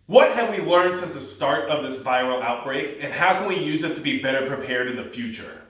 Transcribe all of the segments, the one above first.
What have we learned since the start of this viral outbreak, and how can we use it to be better prepared in the future?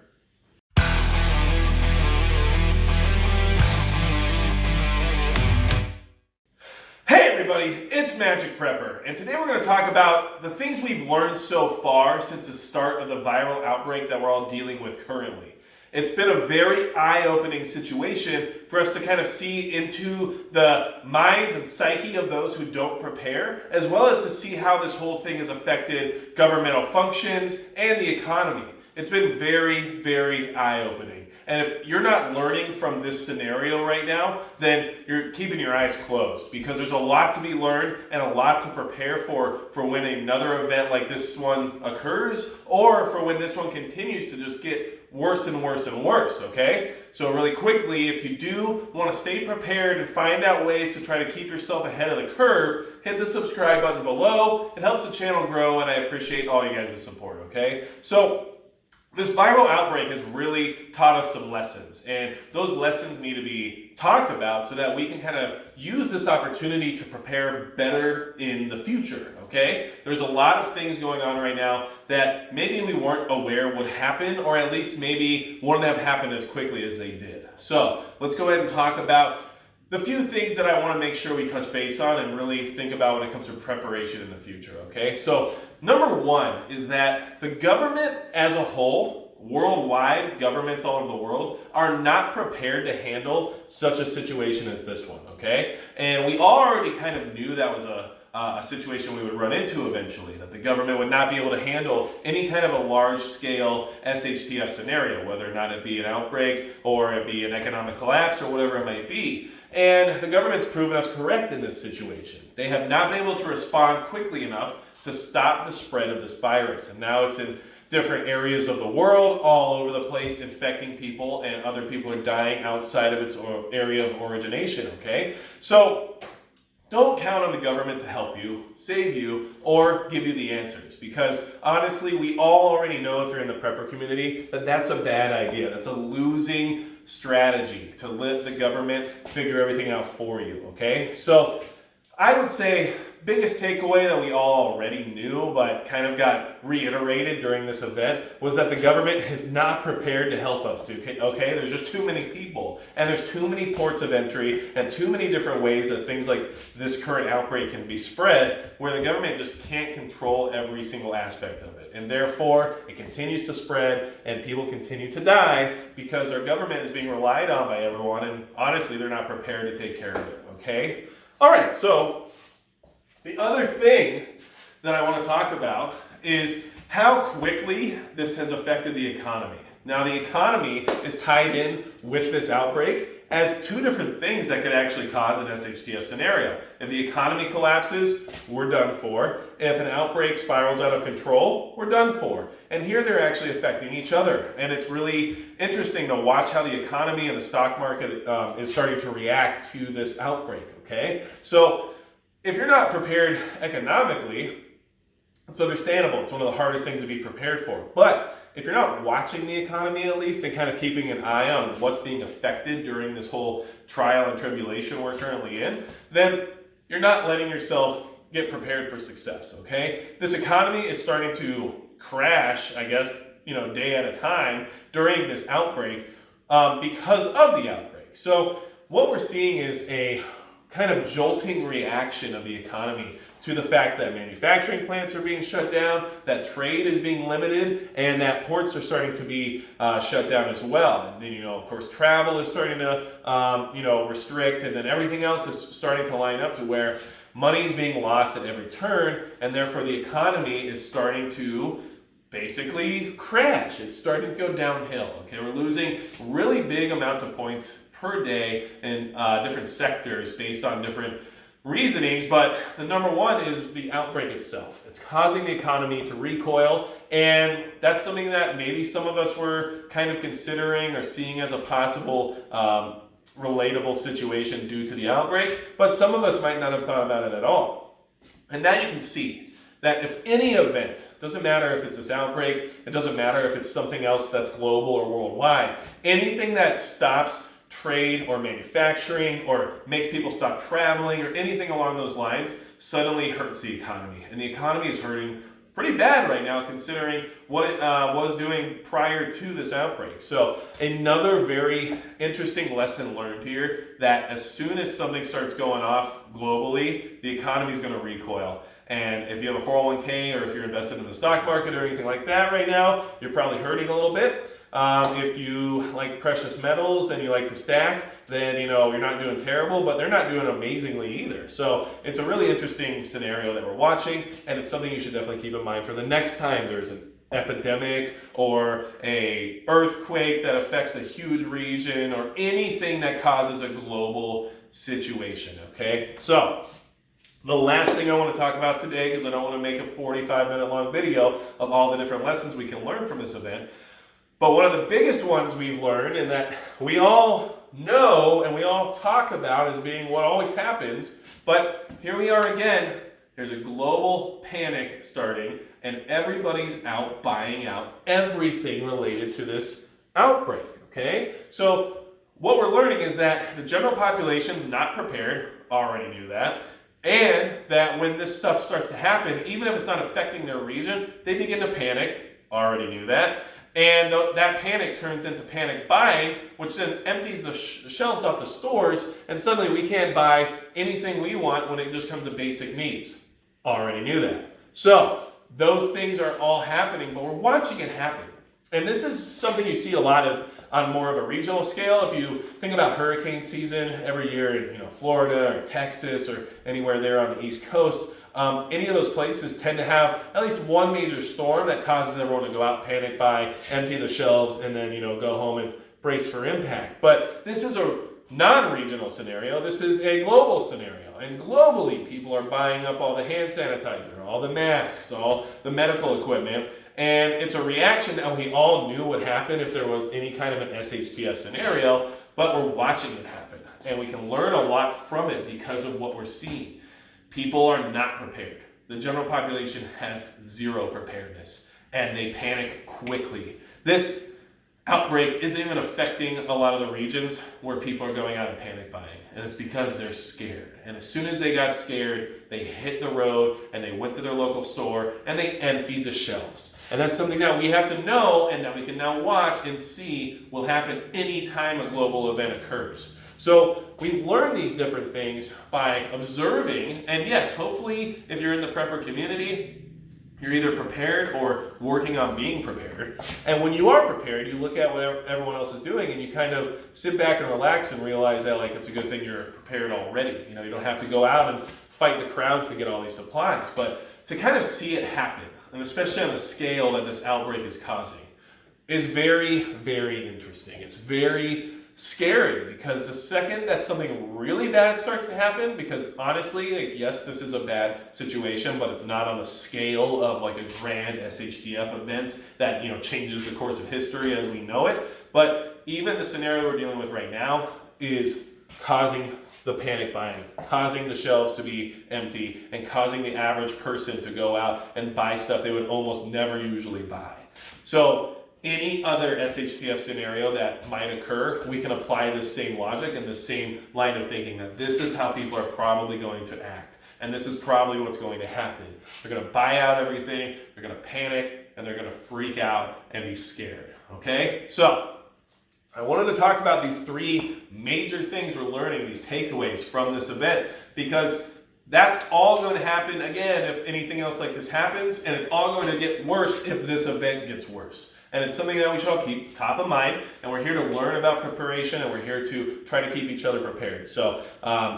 Hey everybody, it's Magic Prepper, and today we're going to talk about the things we've learned so far since the start of the viral outbreak that we're all dealing with currently. It's been a very eye-opening situation for us to kind of see into the minds and psyche of those who don't prepare, as well as to see how this whole thing has affected governmental functions and the economy. It's been very, very eye-opening. And if you're not learning from this scenario right now, then you're keeping your eyes closed, because there's a lot to be learned and a lot to prepare for when another event like this one occurs, or for when this one continues to just get worse and worse and worse, okay? So really quickly, if you do want to stay prepared and find out ways to try to keep yourself ahead of the curve, hit the subscribe button below. It helps the channel grow, and I appreciate all you guys' support, okay? So this viral outbreak has really taught us some lessons, and those lessons need to be talked about so that we can kind of use this opportunity to prepare better in the future, okay? There's a lot of things going on right now that maybe we weren't aware would happen, or at least maybe wouldn't have happened as quickly as they did. So let's go ahead and talk about the few things that I want to make sure we touch base on and really think about when it comes to preparation in the future, okay? So number one is that the government as a whole, worldwide, governments all over the world, are not prepared to handle such a situation as this one, okay? And we already kind of knew that was a situation we would run into eventually, that the government would not be able to handle any kind of a large-scale SHTF scenario, whether or not it be an outbreak or it be an economic collapse or whatever it might be. And the government's proven us correct in this situation. They have not been able to respond quickly enough to stop the spread of this virus. And now it's in different areas of the world, all over the place, infecting people, and other people are dying outside of its area of origination, okay? So don't count on the government to help you, save you, or give you the answers, because honestly, we all already know, if you're in the prepper community, that that's a bad idea. That's a losing strategy to let the government figure everything out for you, okay? So I would say biggest takeaway that we all already knew but kind of got reiterated during this event was that the government is not prepared to help us, okay? There's just too many people, and there's too many ports of entry and too many different ways that things like this current outbreak can be spread, where the government just can't control every single aspect of it. And therefore, it continues to spread and people continue to die because our government is being relied on by everyone, and honestly, they're not prepared to take care of it, okay? All right, so the other thing that I want to talk about is how quickly this has affected the economy. Now, the economy is tied in with this outbreak as two different things that could actually cause an SHTF scenario. If the economy collapses, we're done for. If an outbreak spirals out of control, we're done for. And here they're actually affecting each other. And it's really interesting to watch how the economy and the stock market is starting to react to this outbreak, okay? So if you're not prepared economically, it's understandable. It's one of the hardest things to be prepared for. But if you're not watching the economy at least and kind of keeping an eye on what's being affected during this whole trial and tribulation we're currently in, then you're not letting yourself get prepared for success, okay? This economy is starting to crash, I guess, day at a time during this outbreak because of the outbreak. So what we're seeing is a kind of jolting reaction of the economy to the fact that manufacturing plants are being shut down, that trade is being limited, and that ports are starting to be shut down as well. And then, of course, travel is starting to, restrict, and then everything else is starting to line up to where money is being lost at every turn, and therefore the economy is starting to basically crash. It's starting to go downhill, okay? We're losing really big amounts of points per day in different sectors based on different reasonings, but the number one is the outbreak itself. It's causing the economy to recoil, and that's something that maybe some of us were kind of considering or seeing as a possible relatable situation due to the outbreak, but some of us might not have thought about it at all. And now you can see that if any event, doesn't matter if it's this outbreak, it doesn't matter if it's something else that's global or worldwide, anything that stops trade or manufacturing or makes people stop traveling or anything along those lines suddenly hurts the economy. And the economy is hurting pretty bad right now considering what it was doing prior to this outbreak. So another very interesting lesson learned here, that as soon as something starts going off globally, the economy is going to recoil. And if you have a 401k or if you're invested in the stock market or anything like that right now, you're probably hurting a little bit. If you like precious metals and you like to stack, then you're not doing terrible, but they're not doing amazingly either. So it's a really interesting scenario that we're watching, and it's something you should definitely keep in mind for the next time there's an epidemic or a earthquake that affects a huge region or anything that causes a global situation, okay? So the last thing I want to talk about today, because I don't want to make a 45-minute long video of all the different lessons we can learn from this event, but one of the biggest ones we've learned, and that we all know and we all talk about as being what always happens, but here we are again, there's a global panic starting and everybody's out buying out everything related to this outbreak, okay? So what we're learning is that the general population's not prepared, already knew that, and that when this stuff starts to happen, even if it's not affecting their region, they begin to panic, already knew that. And that panic turns into panic buying, which then empties the shelves off the stores, and suddenly we can't buy anything we want when it just comes to basic needs. Already knew that. So those things are all happening, but we're watching it happen. And this is something you see a lot of on more of a regional scale. If you think about hurricane season every year in Florida or Texas or anywhere there on the East Coast, any of those places tend to have at least one major storm that causes everyone to go out, panic buy, empty the shelves, and then go home and brace for impact. But this is a non-regional scenario. This is a global scenario. And globally, people are buying up all the hand sanitizer, all the masks, all the medical equipment. And it's a reaction that we all knew would happen if there was any kind of an SHTF scenario, but we're watching it happen. And we can learn a lot from it because of what we're seeing. People are not prepared. The general population has zero preparedness, and they panic quickly. This outbreak isn't even affecting a lot of the regions where people are going out and panic buying, and it's because they're scared. And as soon as they got scared, they hit the road, and they went to their local store, and they emptied the shelves. And that's something that we have to know and that we can now watch and see will happen anytime a global event occurs. So we learn these different things by observing, and yes, hopefully if you're in the prepper community, you're either prepared or working on being prepared. And when you are prepared, you look at what everyone else is doing and you kind of sit back and relax and realize that it's a good thing you're prepared already. You don't have to go out and fight the crowds to get all these supplies, but to kind of see it happen, and especially on the scale that this outbreak is causing, is very, very interesting. It's very scary because the second that something really bad starts to happen, because honestly, yes, this is a bad situation, but it's not on the scale of a grand SHTF event that changes the course of history as we know it. But even the scenario we're dealing with right now is causing the panic buying, causing the shelves to be empty, and causing the average person to go out and buy stuff they would almost never usually buy. So any other SHTF scenario that might occur, we can apply this same logic and the same line of thinking that this is how people are probably going to act. And this is probably what's going to happen. They're going to buy out everything, they're going to panic, and they're going to freak out and be scared. Okay? So I wanted to talk about these three major things we're learning, these takeaways from this event, because that's all going to happen again if anything else like this happens, and it's all going to get worse if this event gets worse. And it's something that we should all keep top of mind, and we're here to learn about preparation, and we're here to try to keep each other prepared. So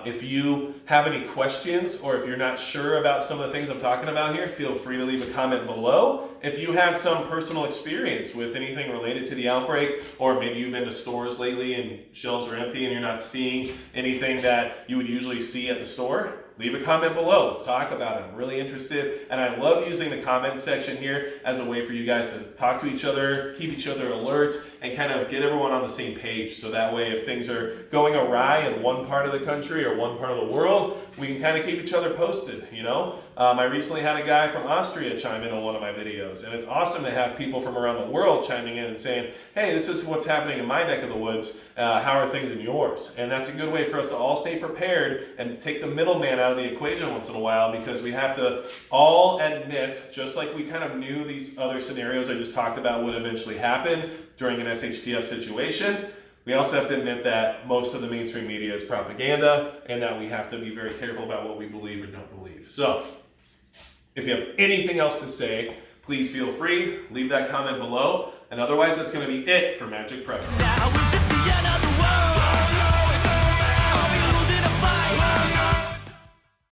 if you have any questions, or if you're not sure about some of the things I'm talking about here, feel free to leave a comment below. If you have some personal experience with anything related to the outbreak, or maybe you've been to stores lately and shelves are empty and you're not seeing anything that you would usually see at the store, leave a comment below. Let's talk about it. I'm really interested, and I love using the comment section here as a way for you guys to talk to each other, keep each other alert, and kind of get everyone on the same page. So that way, if things are going awry in one part of the country or one part of the world, we can kind of keep each other posted, I recently had a guy from Austria chime in on one of my videos, and it's awesome to have people from around the world chiming in and saying, hey, this is what's happening in my neck of the woods, how are things in yours? And that's a good way for us to all stay prepared and take the middleman out of the equation once in a while, because we have to all admit, just like we kind of knew these other scenarios I just talked about would eventually happen during an SHTF situation, we also have to admit that most of the mainstream media is propaganda, and that we have to be very careful about what we believe or don't believe. So, if you have anything else to say, please feel free, leave that comment below, and otherwise that's going to be it for Magic Prepper. Now it's at the end of the world.